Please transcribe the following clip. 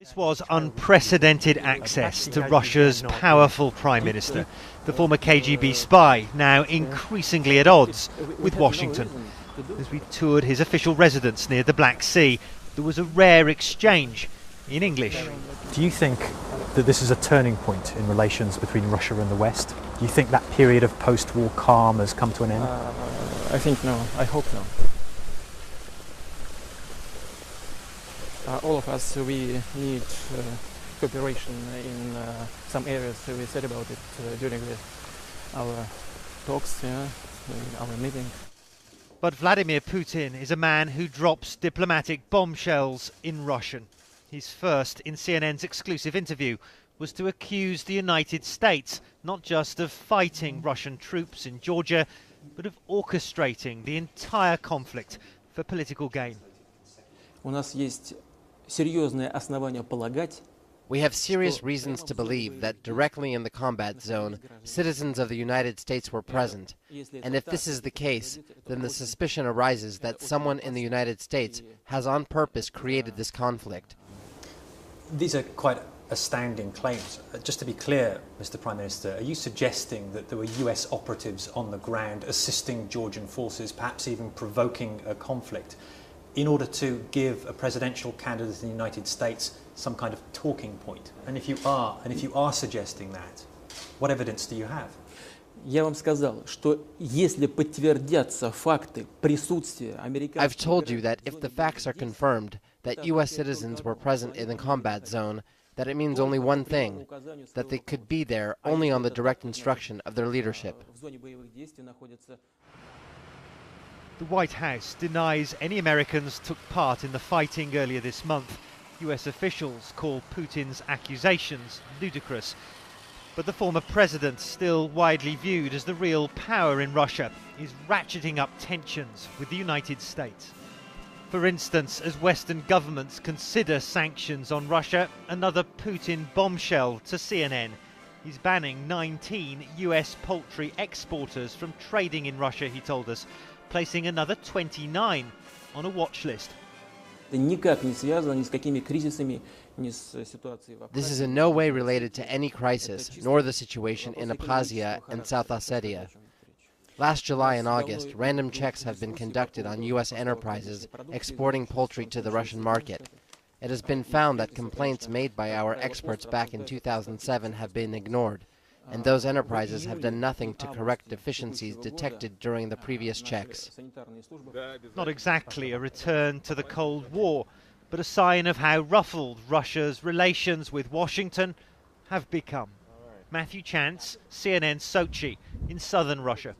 This was unprecedented access to Russia's powerful Prime Minister, the former KGB spy, now increasingly at odds with Washington. As we toured his official residence near the Black Sea, there was a rare exchange in English. Do you think that this is a turning point in relations between Russia and the West? Do you think that period of post-war calm has come to an end? I think no. I hope no. All of us, we need cooperation in some areas. We said about it during our talks, our meeting. But Vladimir Putin is a man who drops diplomatic bombshells in Russian. His first in CNN's exclusive interview was to accuse the United States not just of fighting Russian troops in Georgia, but of orchestrating the entire conflict for political gain. We have serious reasons to believe that directly in the combat zone, citizens of the United States were present. And if this is the case, then the suspicion arises that someone in the United States has on purpose created this conflict. These are quite astounding claims. Just to be clear, Mr. Prime Minister, are you suggesting that there were US operatives on the ground assisting Georgian forces, perhaps even provoking a conflict, in order to give a presidential candidate in the United States some kind of talking point? And if you are suggesting that, what evidence do you have? I've told you that if the facts are confirmed that US citizens were present in the combat zone, that it means only one thing, that they could be there only on the direct instruction of their leadership. The White House denies any Americans took part in the fighting earlier this month. US officials call Putin's accusations ludicrous. But the former president, still widely viewed as the real power in Russia, is ratcheting up tensions with the United States. For instance, as Western governments consider sanctions on Russia, another Putin bombshell to CNN. He's banning 19 US poultry exporters from trading in Russia, he told us, placing another 29 on a watch list. This is in no way related to any crisis, nor the situation in Abkhazia and South Ossetia. Last July and August, random checks have been conducted on U.S. enterprises exporting poultry to the Russian market. It has been found that complaints made by our experts back in 2007 have been ignored, and those enterprises have done nothing to correct deficiencies detected during the previous checks. Not exactly a return to the Cold War, but a sign of how ruffled Russia's relations with Washington have become. Matthew Chance, CNN Sochi in southern Russia.